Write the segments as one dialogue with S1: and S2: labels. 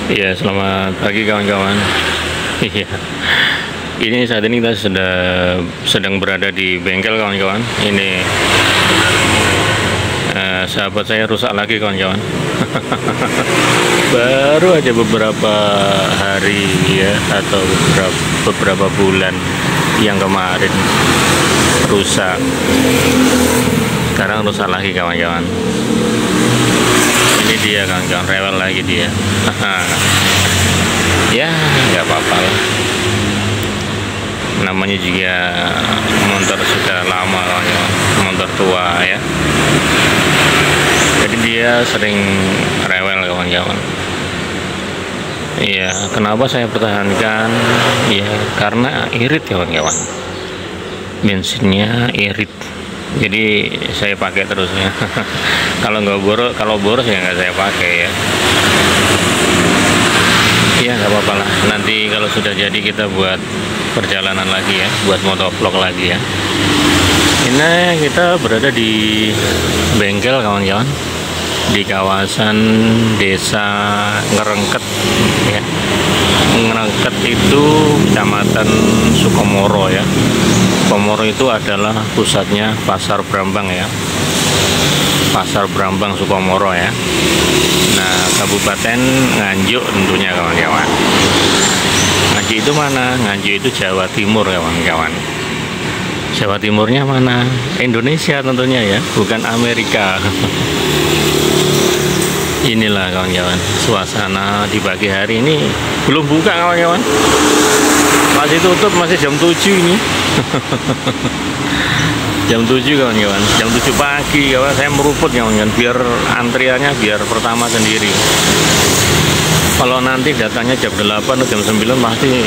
S1: Iya, selamat pagi kawan-kawan. Iya, ini saat ini kita sedang berada di bengkel kawan-kawan. Ini sahabat saya rusak lagi kawan-kawan. Baru aja beberapa hari ya, atau beberapa bulan yang kemarin rusak. Sekarang rusak lagi kawan-kawan. Ini dia kawan-kawan, rewel lagi dia. Ya nggak apa-apa lah, namanya juga motor sudah lama kawan-kawan, motor tua ya, jadi dia sering rewel kawan-kawan. Iya, kenapa saya pertahankan ya, karena irit kawan-kawan, bensinnya irit, jadi saya pakai terusnya. Kalau boros ya nggak saya pakai ya. Ya nggak apa-apa lah, nanti kalau sudah jadi kita buat perjalanan lagi ya, buat motovlog lagi ya. Ini kita berada di bengkel kawan-kawan, di kawasan desa Ngerengket ya. Ngerengket itu kecamatan Sukomoro ya. Sukomoro itu adalah pusatnya Pasar Brambang ya, Pasar Brambang Sukomoro ya. Nah, Kabupaten Nganjuk tentunya kawan-kawan. Nganjuk itu mana? Nganjuk itu Jawa Timur kawan-kawan. Jawa Timurnya mana? Indonesia tentunya ya, bukan Amerika. Inilah kawan-kawan, suasana di pagi hari ini. Belum buka kawan-kawan, masih tutup, masih jam 7 ini. Jam 7 kawan-kawan, jam 7 pagi kawan, saya meruput kawan-kawan, biar antriannya biar pertama sendiri. Kalau nanti datanya jam 8 atau jam 9 pasti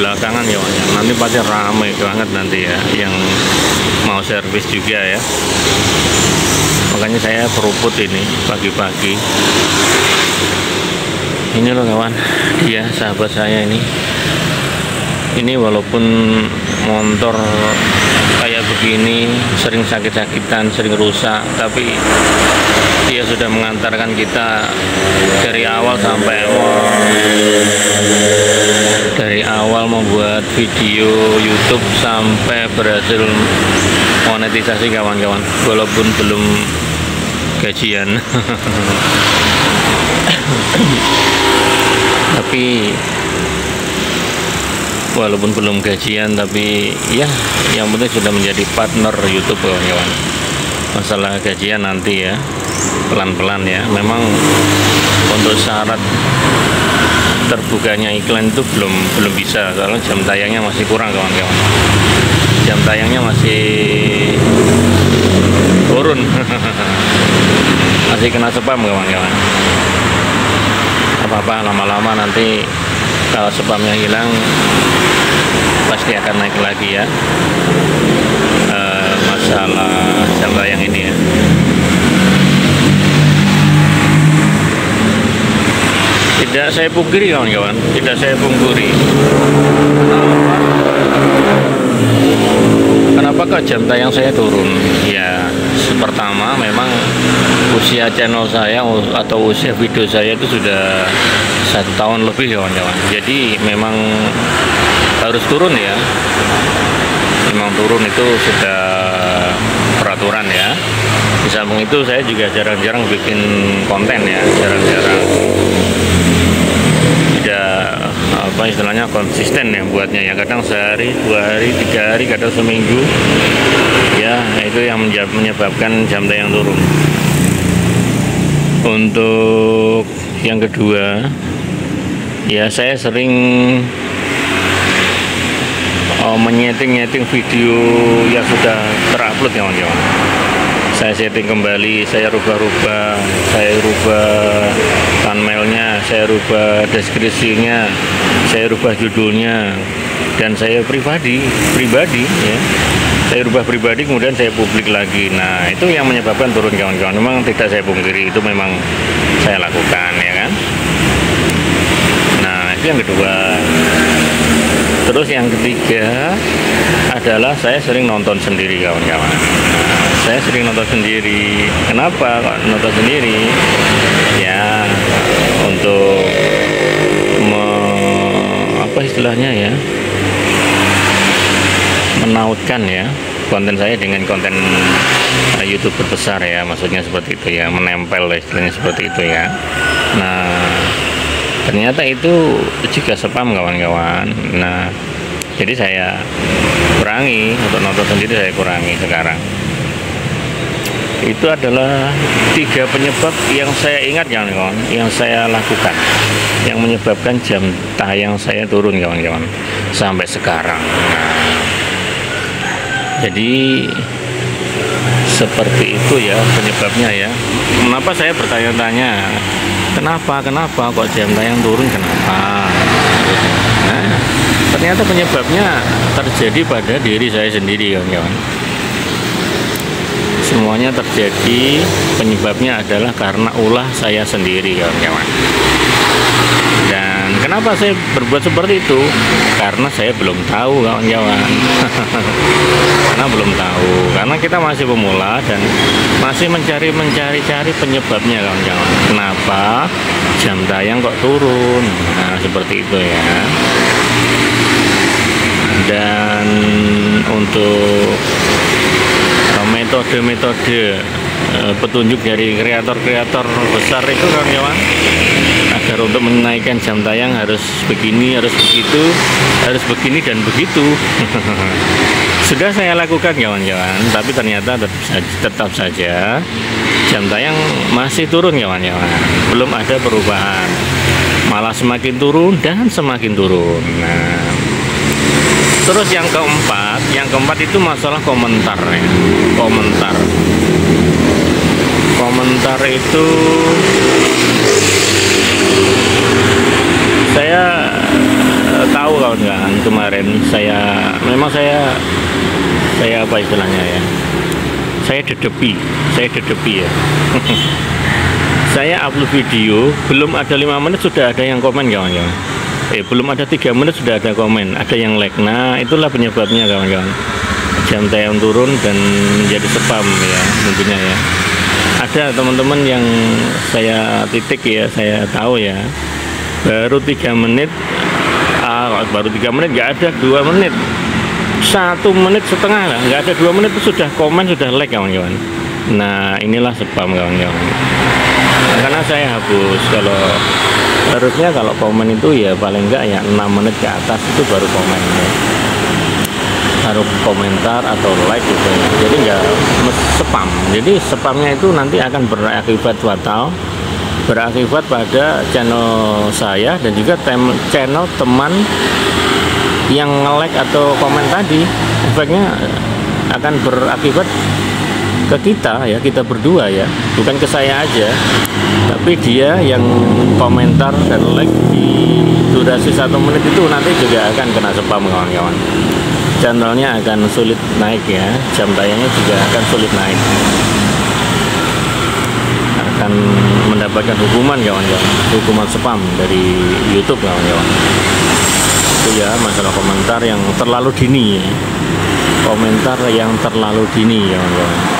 S1: belakangan ya kawan, nanti pasti ramai banget nanti ya, yang mau servis juga ya. Makanya saya meruput ini pagi-pagi. Ini loh kawan, dia sahabat saya ini. Ini walaupun motor kayak begini, sering sakit-sakitan, sering rusak, tapi dia sudah mengantarkan kita dari awal sampai dari awal membuat video YouTube sampai berhasil monetisasi kawan-kawan, walaupun belum gajian. Tapi walaupun belum gajian, tapi ya yang penting sudah menjadi partner YouTube kawan-kawan. Masalah gajian nanti ya, pelan-pelan ya. Memang untuk syarat terbukanya iklan itu belum bisa, karena jam tayangnya masih kurang kawan-kawan. Jam tayangnya masih turun. Masih kena spam kawan-kawan. Apa-apa, lama-lama nanti kalau spamnya hilang pasti akan naik lagi ya. Masalah jam tayang ini ya. Tidak saya pungkiri kawan-kawan, tidak saya pungkiri. Kenapa kok jam tayang saya turun? Ya, pertama memang usia channel saya atau usia video saya itu sudah 1 tahun lebih kawan-kawan. Jadi memang harus turun ya. Memang turun itu sudah peraturan ya. Di samping itu saya juga jarang-jarang bikin konten ya, jarang-jarang. Tidak apa istilahnya konsisten ya buatnya ya, kadang sehari, 2 hari, 3 hari, kadang seminggu ya. Itu yang menyebabkan jam tayang turun. Untuk yang kedua ya, saya sering menyeting video yang sudah terupload kawan-kawan. Saya setting kembali, saya rubah-rubah, saya rubah thumbnailnya, saya rubah deskripsinya, saya rubah judulnya, dan saya pribadi ya, saya rubah pribadi kemudian saya publik lagi. Nah, itu yang menyebabkan turun kawan-kawan. Memang tidak saya pungkiri, itu memang saya lakukan ya kan. Nah, itu yang kedua. Terus yang ketiga adalah saya sering nonton sendiri kawan-kawan. Saya sering nonton sendiri. Kenapa kok nonton sendiri? Ya, untuk istilahnya ya, menautkan ya konten saya dengan konten YouTuber besar ya, maksudnya seperti itu ya, menempel istilahnya seperti itu ya. Nah, ternyata itu juga spam kawan-kawan. Nah, jadi saya kurangi, untuk nonton sendiri saya kurangi sekarang. Itu adalah 3 penyebab yang saya ingat kawan-kawan, yang saya lakukan, yang menyebabkan jam tayang saya turun kawan-kawan sampai sekarang. Nah, jadi seperti itu ya penyebabnya ya. Kenapa saya bertanya-tanya, kenapa kok jam tayang turun, kenapa? Nah, ternyata penyebabnya terjadi pada diri saya sendiri kawan-kawan. Semuanya terjadi, penyebabnya adalah karena ulah saya sendiri kawan-kawan. Dan kenapa saya berbuat seperti itu? Karena saya belum tahu kawan-kawan. Karena belum tahu, karena kita masih pemula dan masih mencari penyebabnya kawan-kawan. Kenapa jam tayang kok turun? Nah, seperti itu ya. Dan untuk metode-metode petunjuk dari kreator-kreator besar itu kawan-kawan, agar untuk menaikkan jam tayang harus begini, harus begitu, harus begini dan begitu. Sudah saya lakukan kawan-kawan, tapi ternyata tetap saja jam tayang masih turun kawan-kawan, belum ada perubahan, malah semakin turun dan semakin turun. Nah, terus yang keempat itu masalah komentar ya. Komentar itu saya tahu kawan-kawan, kemarin memang saya apa istilahnya ya, saya dedepi ya. Saya upload video belum ada 5 menit sudah ada yang komen kawan-kawan. Belum ada 3 menit sudah ada komen, ada yang like. Nah, itulah penyebabnya kawan-kawan, jam tayang turun dan menjadi spam ya tentunya ya. Ada teman-teman yang saya titik ya, saya tahu ya, baru 3 menit nggak ada 2 menit, 1 menit setengah lah, nggak ada 2 menit itu sudah komen, sudah like kawan-kawan. Nah, inilah spam kawan-kawan. Karena saya hapus, harusnya kalau komen itu ya paling enggak ya 6 menit ke atas itu baru komen ya. Taruh komentar atau like gitu ya. Jadi enggak spam. Jadi spamnya itu nanti akan berakibat fatal, berakibat pada channel saya dan juga channel teman yang nge-like atau komen tadi. Efeknya akan berakibat ke kita ya, kita berdua ya, bukan ke saya aja, tapi dia yang komentar dan like di durasi 1 menit itu nanti juga akan kena spam kawan-kawan. Channelnya akan sulit naik ya, jam tayangnya juga akan sulit naik, akan mendapatkan hukuman kawan-kawan, hukuman spam dari YouTube kawan-kawan. Itu ya masalah komentar yang terlalu dini ya. Komentar yang terlalu dini kawan-kawan.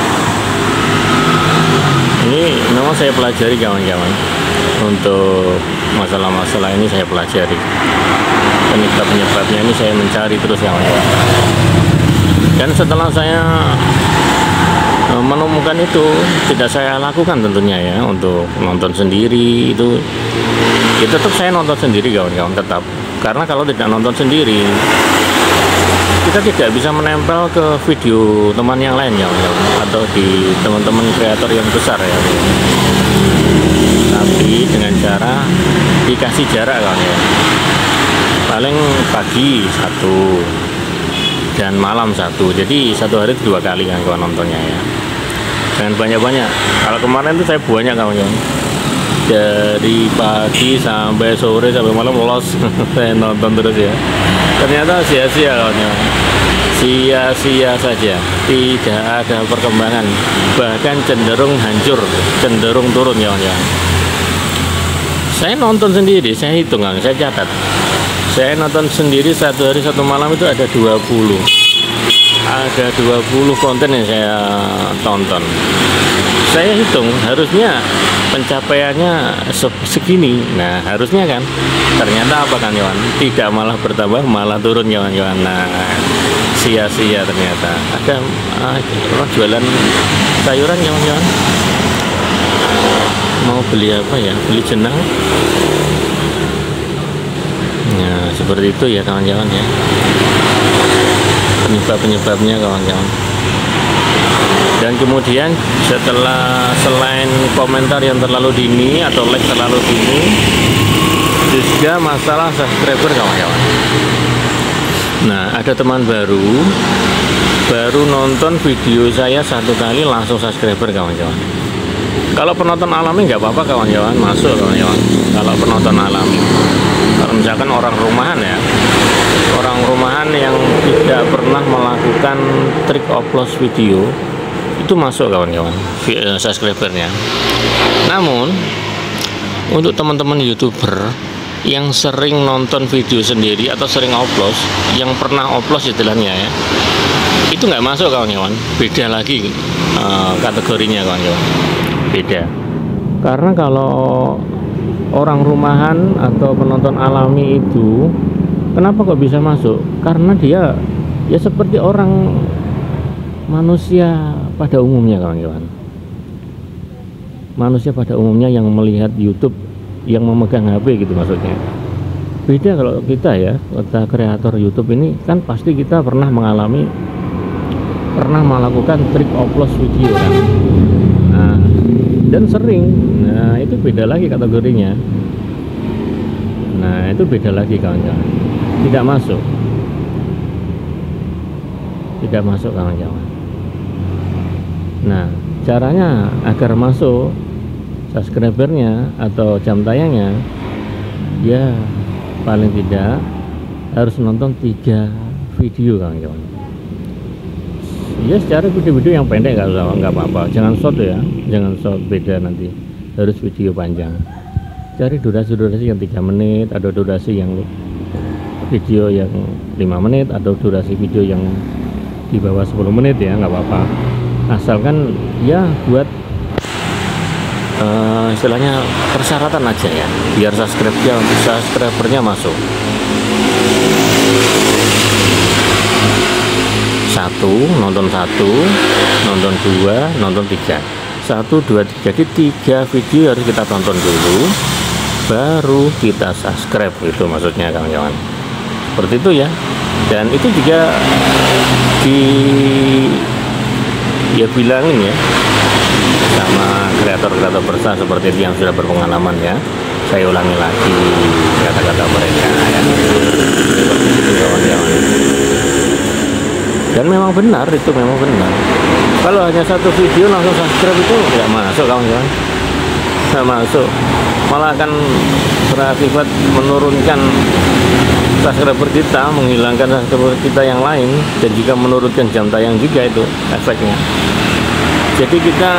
S1: Ini memang saya pelajari kawan-kawan, untuk masalah-masalah ini saya pelajari, penyebabnya ini saya mencari terus kawan-kawan. Dan setelah saya menemukan itu, tidak saya lakukan tentunya ya, untuk nonton sendiri itu ya tetap saya nonton sendiri kawan-kawan, tetap. Karena kalau tidak nonton sendiri, kita tidak bisa menempel ke video teman yang lain ya, atau di teman-teman kreator yang besar ya. Tapi dengan cara dikasih jarak kawan ya. Paling pagi 1 dan malam 1. Jadi 1 hari 2 kali kan kawan nontonnya ya. Jangan banyak-banyak. Kalau kemarin itu saya banyak kawan-kawan. Dari pagi sampai sore sampai malam lolos saya nonton terus ya. Ternyata sia-sia kawan-kawan, sia-sia saja, tidak ada perkembangan, bahkan cenderung hancur, cenderung turun kawan-kawan. Saya nonton sendiri, saya hitung kan, saya catat, saya nonton sendiri 1 hari 1 malam itu ada 20 konten yang saya tonton. Saya hitung harusnya pencapaiannya segini. Nah harusnya kan, ternyata apa kan kawan, tidak malah bertambah malah turun kawan-kawan. Nah sia-sia ternyata. Ada orang jualan sayuran kawan-kawan, mau beli apa ya, beli jenang. Nah seperti itu ya kawan-kawan ya, penyebabnya kawan-kawan. Dan kemudian setelah selain komentar yang terlalu dini atau like terlalu dini, juga masalah subscriber kawan-kawan. Nah ada teman baru nonton video saya 1 kali langsung subscriber kawan-kawan. Kalau penonton alami nggak apa-apa kawan-kawan, masuk kawan-kawan. Kalau penonton alami, kalau misalkan orang rumahan ya, orang rumahan yang tidak pernah melakukan trik upload video, itu masuk kawan-kawan subscribernya. Namun untuk teman-teman YouTuber yang sering nonton video sendiri atau sering upload, yang pernah upload istilahnya ya, itu nggak masuk kawan-kawan. Beda lagi kategorinya kawan-kawan, beda. Karena kalau orang rumahan atau penonton alami itu, kenapa kok bisa masuk? Karena dia ya seperti orang manusia pada umumnya kawan-kawan. Manusia pada umumnya yang melihat YouTube, yang memegang HP gitu maksudnya. Beda kalau kita ya, kita kreator YouTube ini kan pasti kita pernah melakukan trik upload video kan. Nah, dan sering. Nah, itu beda lagi kategorinya. Nah, itu beda lagi kawan-kawan. Tidak masuk. Tidak masuk kawan-kawan. Nah, caranya agar masuk subscribernya atau jam tayangnya, ya paling tidak harus nonton 3 video kawan-kawan. Ya secara video-video yang pendek nggak apa-apa, jangan short ya, jangan short, beda nanti, harus video panjang. Cari durasi yang 3 menit, atau durasi yang video yang 5 menit, atau durasi video yang di bawah 10 menit ya, nggak apa-apa. Asalkan ya buat istilahnya persyaratan aja ya, biar subscribernya masuk. 1 nonton 1, nonton 2, nonton 3. 1, 2, 3. Jadi 3 video harus kita tonton dulu, baru kita subscribe, itu maksudnya kawan-kawan. Seperti itu ya. Dan itu juga bilangin ya sama kreator-kreator besar seperti itu yang sudah berpengalaman ya. Saya ulangi lagi kata-kata mereka ya. Seperti itu kawan-kawan. Dan memang benar, itu memang benar. Kalau hanya 1 video langsung subscribe itu nggak masuk kawan-kawan, nggak masuk, malah akan berakibat menurunkan subscriber kita, menghilangkan subscriber kita yang lain, dan juga menurunkan jam tayang juga, itu efeknya. Jadi kita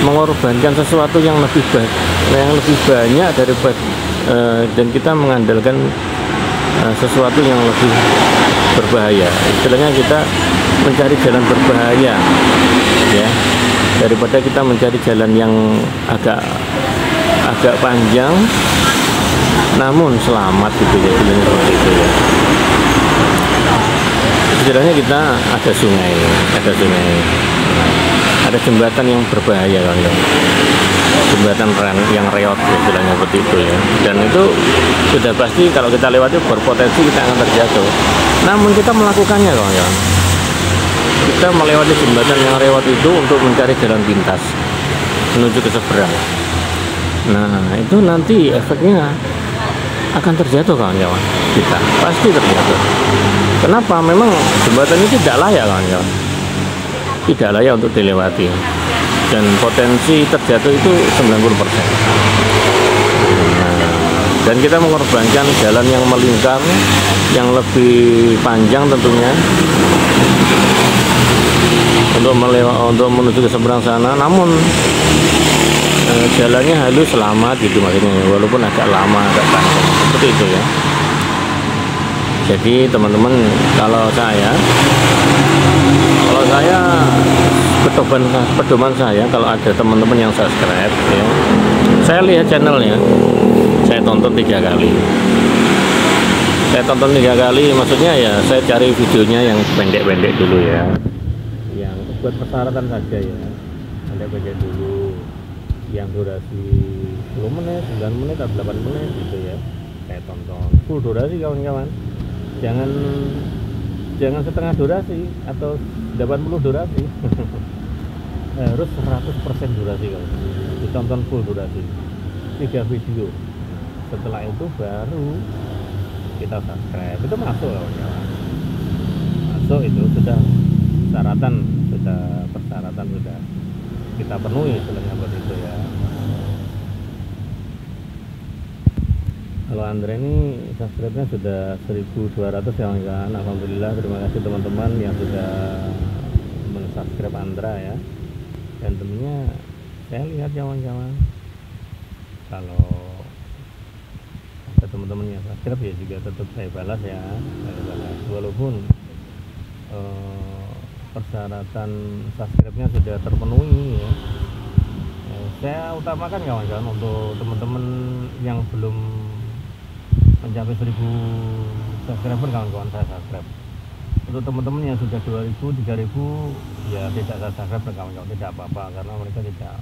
S1: mengorbankan sesuatu yang lebih banyak daripada dan kita mengandalkan sesuatu yang lebih berbahaya. Istilahnya kita mencari jalan berbahaya ya, daripada kita mencari jalan yang agak panjang namun selamat gitu ya, istilahnya seperti itu ya. Istilahnya kita ada sungai, ada jembatan yang berbahaya kan, jembatan yang reot istilahnya seperti itu ya. Dan itu sudah pasti kalau kita lewati berpotensi kita akan terjatuh. Namun kita melakukannya kawan-kawan. Kita melewati jembatan yang reot itu untuk mencari jalan pintas menuju ke seberang. Nah itu nanti efeknya akan terjatuh kawan-kawan, kita pasti terjatuh. Kenapa? Memang jembatan ini tidak layak kawan-kawan, tidak layak untuk dilewati, dan potensi terjatuh itu 90%. Dan kita mengorbankan jalan yang melingkar, yang lebih panjang tentunya, untuk menuju ke seberang sana. Namun jalannya halus, selamat gitu maksudnya, walaupun agak lama, agak panjang, seperti itu ya. Jadi teman-teman, kalau saya pedoman saya kalau ada teman-teman yang subscribe ya, saya lihat channelnya, saya tonton 3 kali. Saya tonton 3 kali, maksudnya ya saya cari videonya yang pendek-pendek dulu ya, yang buat persyaratan saja ya, pendek-pendek dulu, yang durasi 10 menit, 9 menit, atau 8 menit gitu ya. Saya tonton full durasi kawan-kawan, jangan setengah durasi atau 80 durasi. Harus 100% durasi kawan, ditonton full durasi 3 video. Setelah itu baru kita subscribe, itu masuk kawan-kawan, masuk, itu sudah persyaratan sudah kita penuhi istilahnya buat itu ya. Kalau Andre ini subscribe-nya sudah 1200 kawan-kawan. Alhamdulillah, terima kasih teman-teman yang sudah mensubscribe Andra ya. Dan tentunya saya lihat kawan-kawan, kalau ada teman-teman yang subscribe ya juga tetap saya balas ya, walaupun persyaratan subscribe-nya sudah terpenuhi ya. Saya utamakan kawan-kawan untuk teman-teman yang belum mencapai 1000 subscriber, kawan-kawan saya subscribe. Untuk teman-teman yang sudah 2000, 3000 ya tidak saya subscribe kawan-kawan, tidak apa-apa, karena mereka tidak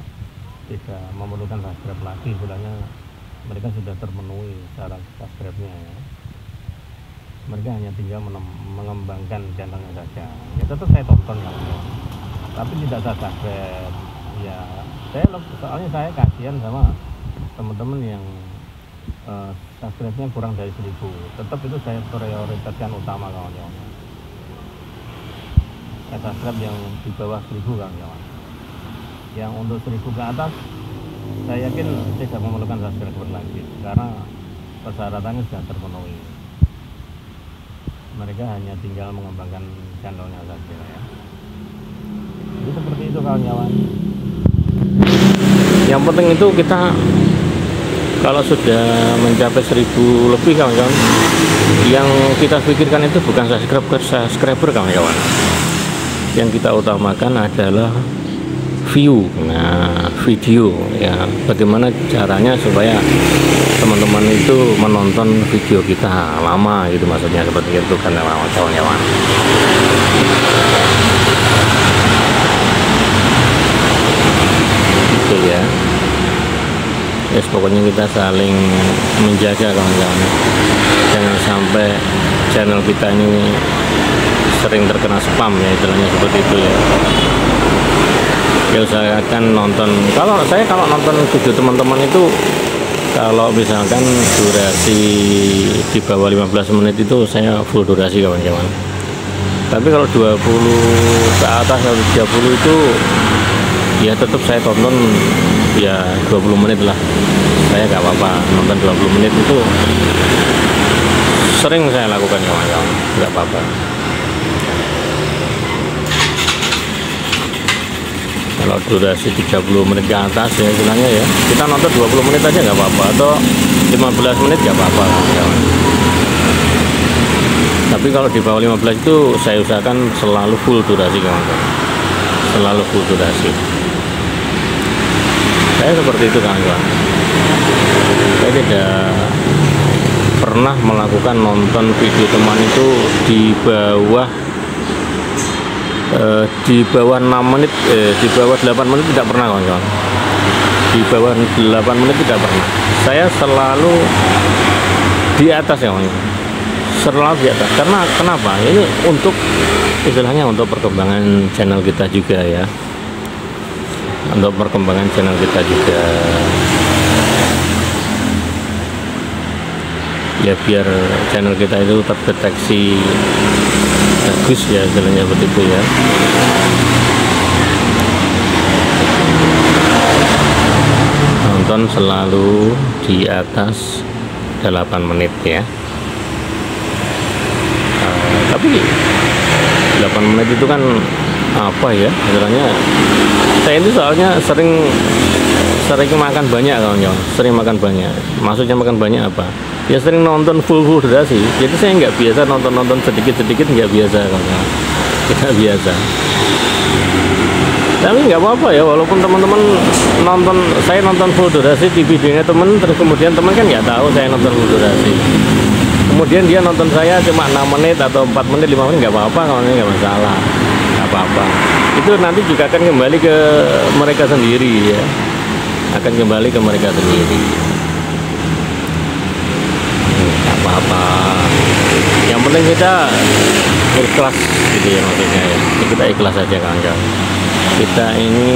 S1: memerlukan subscribe lagi, istilahnya mereka sudah terpenuhi syarat subscribe-nya ya. Mereka hanya tinggal mengembangkan channelnya saja ya. Tetap saya tonton kawan-kawan, tapi tidak saya subscribe ya. Soalnya saya kasihan sama teman-teman yang subscribe-nya kurang dari 1000. Tetap itu saya prioritaskan utama kawan-kawan. Saya subscribe yang di bawah 1000 kawan-kawan. Yang untuk 1000 ke atas saya yakin tidak memerlukan subscriber lagi, karena persyaratannya sudah terpenuhi. Mereka hanya tinggal mengembangkan channelnya saja ya. Jadi seperti itu kawan-kawan. Yang penting itu kita kalau sudah mencapai 1000 lebih kawan-kawan, yang kita pikirkan itu bukan subscriber kawan-kawan. Yang kita utamakan adalah view, video ya. Bagaimana caranya supaya teman-teman itu menonton video kita lama gitu, maksudnya seperti itu kan kawan-kawan. Gitu ya. Yes, pokoknya kita saling menjaga kawan-kawan, jangan sampai channel kita ini sering terkena spam ya, istilahnya seperti itu ya. Ya usahakan nonton, kalau nonton video teman-teman itu, kalau misalkan durasi di bawah 15 menit itu saya full durasi kawan-kawan. Tapi kalau 20 ke atas atau 30 itu ya tetap saya tonton ya 20 menit lah, saya nggak apa-apa nonton 20 menit itu sering saya lakukan kawan-kawan, nggak apa-apa. Kalau durasi 30 menit ke atas ya istilahnya ya, kita nonton 20 menit aja nggak apa-apa, atau 15 menit nggak apa-apa kawan-kawan. Tapi kalau di bawah 15 itu saya usahakan selalu full durasi kawan-kawan, selalu full durasi. Saya seperti itu kawan-kawan. Saya tidak pernah melakukan nonton video teman itu di bawah 6 menit, di bawah 8 menit tidak pernah kawan-kawan. Di bawah 8 menit tidak pernah. Saya selalu di atas ya kawan-kawan, selalu di atas. Karena kenapa? Ini untuk istilahnya untuk perkembangan channel kita juga ya. Untuk perkembangan channel kita juga ya, biar channel kita itu terdeteksi bagus ya, istilahnya begitu ya. Nonton selalu di atas 8 menit ya. Tapi 8 menit itu kan apa ya istilahnya, saya itu soalnya sering makan banyak kawan-kawan, sering makan banyak. Maksudnya makan banyak apa ya, sering nonton full durasi, jadi saya nggak biasa nonton sedikit nggak biasa kawan-kawan, tidak biasa. Tapi nggak apa-apa ya, walaupun teman-teman nonton, saya nonton full durasi di videonya teman, terus kemudian teman kan nggak tahu saya nonton full durasi, kemudian dia nonton saya cuma 6 menit atau 4 menit 5 menit, nggak apa-apa, kalau ini nggak masalah, nggak apa-apa. Itu nanti juga akan kembali ke mereka sendiri ya, akan kembali ke mereka sendiri, nggak apa-apa. Yang penting kita ikhlas gitu ya, maksudnya ya, kita ikhlas aja kawan-kawan. Kita ini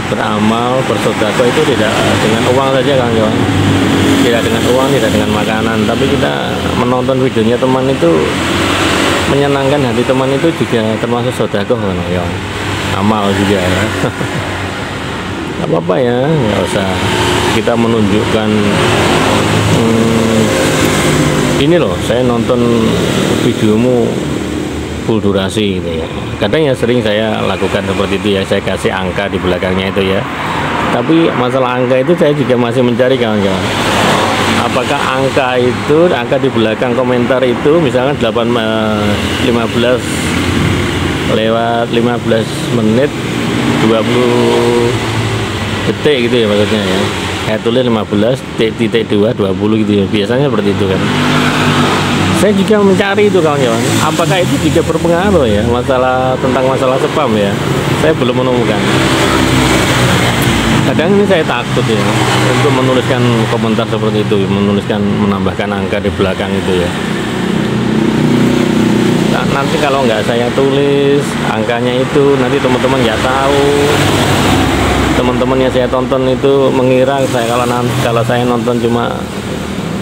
S1: beramal, bersedekah itu tidak dengan uang saja kawan-kawan, tidak dengan uang, tidak dengan makanan, tapi kita menonton videonya teman itu menyenangkan hati teman, itu juga termasuk sedekah kawan-kawan, amal juga ya. Gak apa-apa ya, nggak usah kita menunjukkan ini loh, saya nonton videomu full durasi gitu ya. Kadang ya sering saya lakukan seperti itu ya, saya kasih angka di belakangnya itu ya. Tapi masalah angka itu saya juga masih mencari kawan-kawan. Apakah angka itu, angka di belakang komentar itu misalkan 15 lewat 15 menit 20 detik gitu ya maksudnya ya. Saya tulis 15.2 20 gitu ya. Biasanya seperti itu kan. Saya juga mencari itu kawan-kawan, apakah itu juga berpengaruh ya, tentang masalah spam ya. Saya belum menemukan. Kadang ini saya takut ya untuk menuliskan komentar seperti itu, menambahkan angka di belakang itu ya. Nah, nanti kalau nggak saya tulis angkanya itu, nanti teman-teman nggak tahu. Teman-teman yang saya tonton itu mengira kalau saya nonton cuma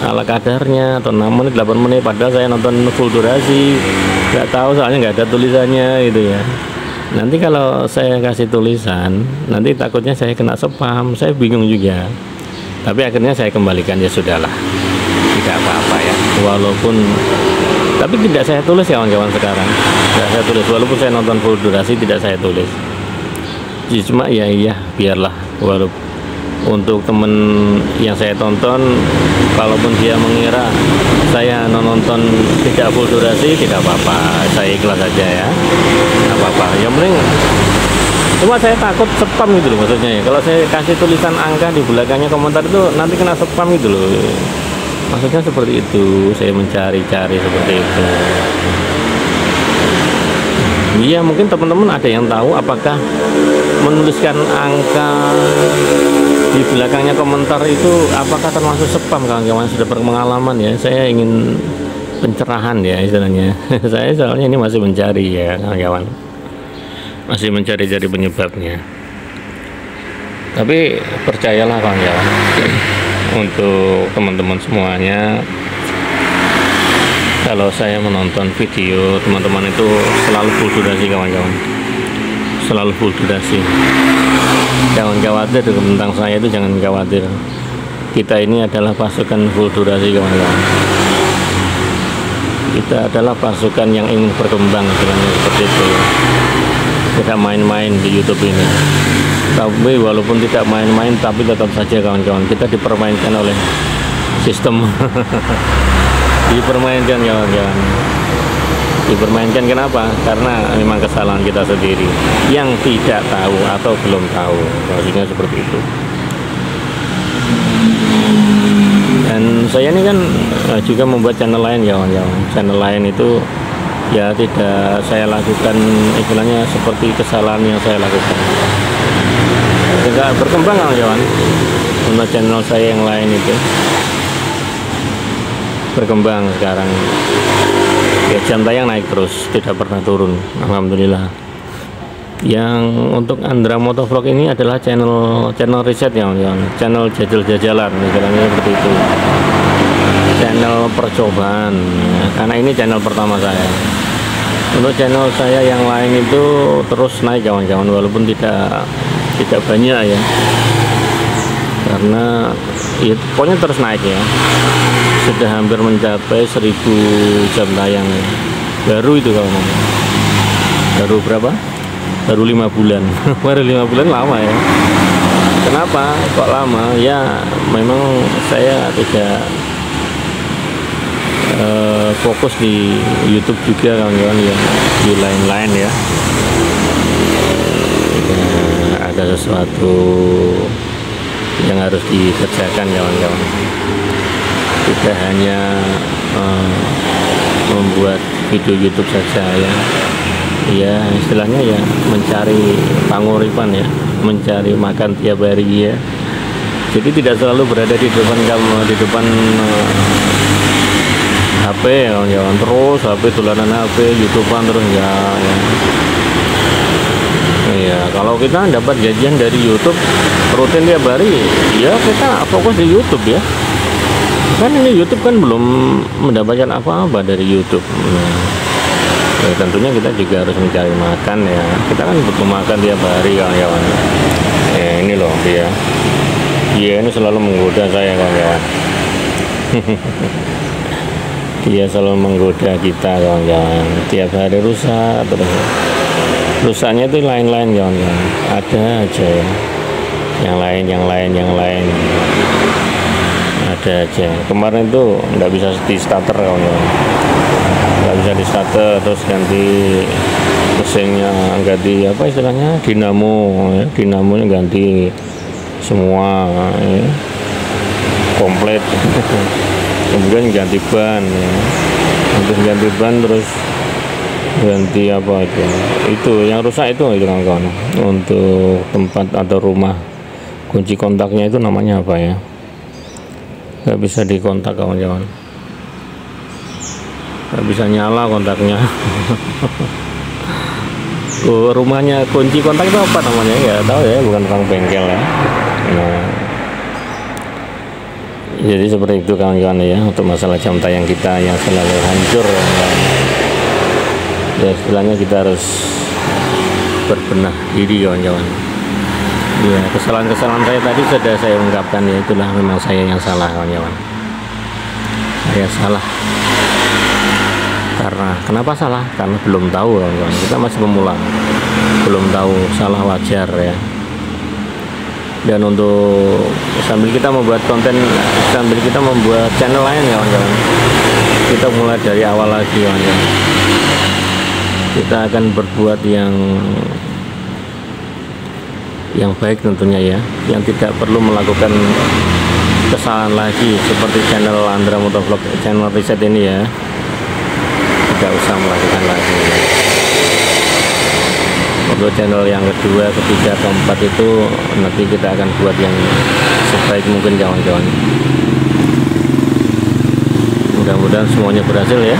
S1: ala kadarnya atau 6 menit 8 menit, padahal saya nonton full durasi, nggak tahu soalnya nggak ada tulisannya gitu ya. Nanti kalau saya kasih tulisan, nanti takutnya saya kena spam, saya bingung juga. Tapi akhirnya saya kembalikan, ya sudahlah, tidak apa-apa ya, walaupun, tapi tidak saya tulis ya kawan-kawan sekarang, tidak saya tulis, walaupun saya nonton full durasi tidak saya tulis. Cuma ya iya, biarlah, walaupun untuk temen yang saya tonton, kalaupun dia mengira saya nonton tidak full durasi, tidak apa-apa, saya ikhlas saja ya, tidak apa-apa. Yang penting, cuma saya takut spam gitu loh maksudnya ya. Kalau saya kasih tulisan angka di belakangnya komentar itu nanti kena spam gitu loh. Maksudnya seperti itu, saya mencari-cari seperti itu. Iya, mungkin teman-teman ada yang tahu apakah menuliskan angka di belakangnya komentar itu apakah termasuk spam, kawan-kawan sudah berpengalaman ya. Saya ingin pencerahan ya istilahnya. Saya soalnya ini masih mencari ya kawan-kawan, masih mencari-cari penyebabnya. Tapi percayalah kawan-kawan, untuk teman-teman semuanya, kalau saya menonton video teman-teman itu selalu full durasi kawan-kawan, selalu full durasi. Jangan khawatir tentang saya itu, jangan khawatir. Kita ini adalah pasukan full durasi kawan-kawan. Kita adalah pasukan yang ingin berkembang seperti itu. Tidak main-main di YouTube ini. Tapi walaupun tidak main-main, tapi tetap saja kawan-kawan kita dipermainkan oleh sistem. Dipermainkan kawan-kawan, dipermainkan. Kenapa? Karena memang kesalahan kita sendiri yang tidak tahu atau belum tahu, maksudnya seperti itu. Dan saya ini kan juga membuat channel lain kawan-kawan. Channel lain itu ya tidak saya lakukan istilahnya seperti kesalahan yang saya lakukan. Tidak berkembang kawan-kawan. Untuk channel saya yang lain itu berkembang sekarang ya, jam tayang naik terus, tidak pernah turun, alhamdulillah. Yang untuk Andra Motovlog ini adalah channel riset ya, channel jajal-jajalan istilahnya seperti itu, channel percobaan ya, karena ini channel pertama saya. Untuk channel saya yang lain itu terus naik kawan-kawan, walaupun tidak banyak ya, karena ya pokoknya terus naik ya. Sudah hampir mencapai 1000 jam tayang ya. Baru itu kawan, baru berapa? Baru 5 bulan. Baru 5 bulan, lama ya. Kenapa kok lama? Ya memang saya tidak fokus di YouTube juga kawan-kawan, ya di lain-lain ya. ada sesuatu yang harus dikerjakan kawan-kawan. Tidak hanya membuat video YouTube saja ya. Ya istilahnya ya mencari panguripan ya, mencari makan tiap hari ya. Jadi tidak selalu berada di depan HP ya kawan-kawan, terus HP tulanan HP, YouTubean terus ya. Iya, kalau kita dapat gajian dari YouTube rutin tiap hari, ya kita fokus di YouTube ya. Kan ini YouTube kan belum mendapatkan apa-apa dari YouTube. Ya, tentunya kita juga harus mencari makan ya. Kita kan butuh makan tiap hari kawan-kawan. Ya ini loh dia. Dia ini selalu menggoda saya kawan-kawan. Dia selalu menggoda kita kawan-kawan. Tiap hari rusak terus. Rusaknya itu lain-lain kawan-kawan. Ada aja ya. Yang lain. Ada aja. Kemarin itu nggak bisa di starter kawan-kawan. Nggak bisa di starter, terus ganti mesinnya, ganti apa istilahnya, dinamo ya. Dinamonya ganti semua ya. Komplit. Kemudian ganti ban ya. Terus ganti ban, terus ganti apa itu yang rusak itu kawan-kawan. Untuk tempat atau rumah, kunci kontaknya itu namanya apa ya, nggak bisa dikontak kawan-kawan, nggak bisa nyala kontaknya. Rumahnya kunci kontak itu apa namanya ya, tahu ya, bukan tukang bengkel ya. Nah, jadi seperti itu kawan-kawan ya, untuk masalah jam tayang kita yang selalu hancur ya, istilahnya kita harus berbenah diri kawan-kawan ya. Kesalahan-kesalahan saya tadi sudah saya ungkapkan ya, itulah memang saya yang salah kawan-kawan. Saya salah karena kenapa salah? Karena belum tahu kawan-kawan, kita masih pemula, belum tahu, salah wajar ya. Dan untuk sambil kita membuat konten, sambil kita membuat channel lain kawan-kawan, kita mulai dari awal lagi kawan-kawan. Kita akan berbuat yang baik tentunya ya, yang tidak perlu melakukan kesalahan lagi seperti channel Andra Motovlog, channel riset ini ya, tidak usah melakukan lagi. Untuk channel yang kedua, ketiga, keempat itu nanti kita akan buat yang sebaik mungkin kawan-kawan. Mudah-mudahan semuanya berhasil ya.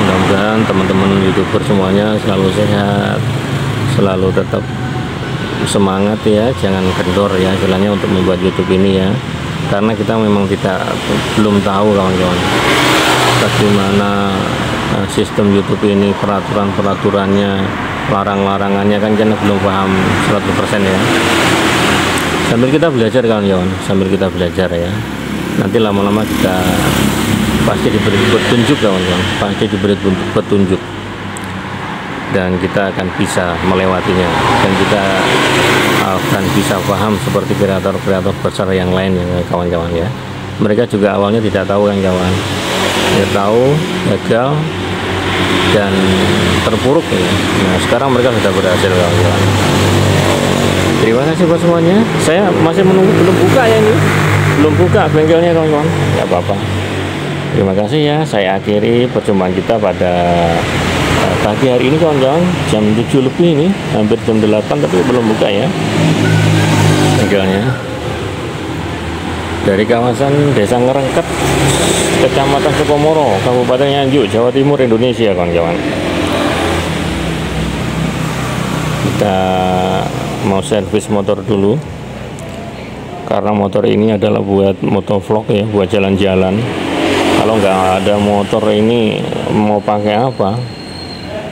S1: Mudah-mudahan teman-teman YouTuber semuanya selalu sehat, selalu tetap semangat ya, jangan kendor ya istilahnya untuk membuat YouTube ini ya. Karena kita memang belum tahu kawan-kawan bagaimana sistem YouTube ini, peraturannya, larang-larangannya kan kita belum paham 100% ya. Sambil kita belajar kawan-kawan, sambil kita belajar ya. Nanti lama-lama kita pasti diberi petunjuk kawan-kawan, pasti diberi petunjuk, dan kita akan bisa melewatinya, dan kita akan bisa paham seperti kreator-kreator besar yang lain ya kawan-kawan ya. Mereka juga awalnya tidak tahu kawan-kawan, tidak tahu, gagal dan terpuruk ya. Nah sekarang mereka sudah berhasil kawan-kawan. Terima kasih buat semuanya. Saya masih menunggu, belum buka ya ini, belum buka bengkelnya kawan-kawan. Nggak apa-apa. Terima kasih ya, saya akhiri perjumpaan kita pada pagi hari ini kawan-kawan, jam 7 lebih ini, hampir jam 8 tapi belum buka ya bengkelnya. Dari kawasan Desa Ngerengket, Kecamatan Sukomoro, Kabupaten Nganjuk, Jawa Timur, Indonesia kawan-kawan. Kita mau servis motor dulu, karena motor ini adalah buat motovlog ya, buat jalan-jalan. Kalau nggak ada motor ini mau pakai apa?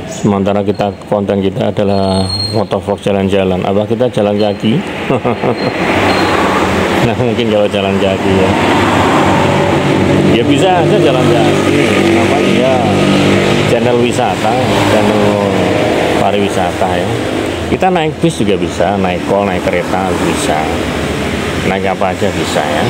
S1: Sementara kita konten kita adalah motovlog jalan-jalan, apa kita jalan kaki? Nah mungkin kalau jalan kaki ya bisa aja jalan kaki, namanya ya channel wisata, channel pariwisata ya. Kita naik bis juga bisa, naik kol, naik kereta bisa, naik apa aja bisa ya.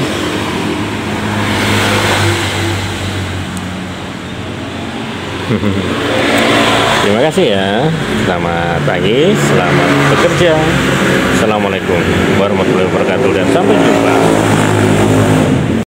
S1: Terima kasih ya. Selamat pagi, selamat bekerja. Assalamualaikum warahmatullahi wabarakatuh.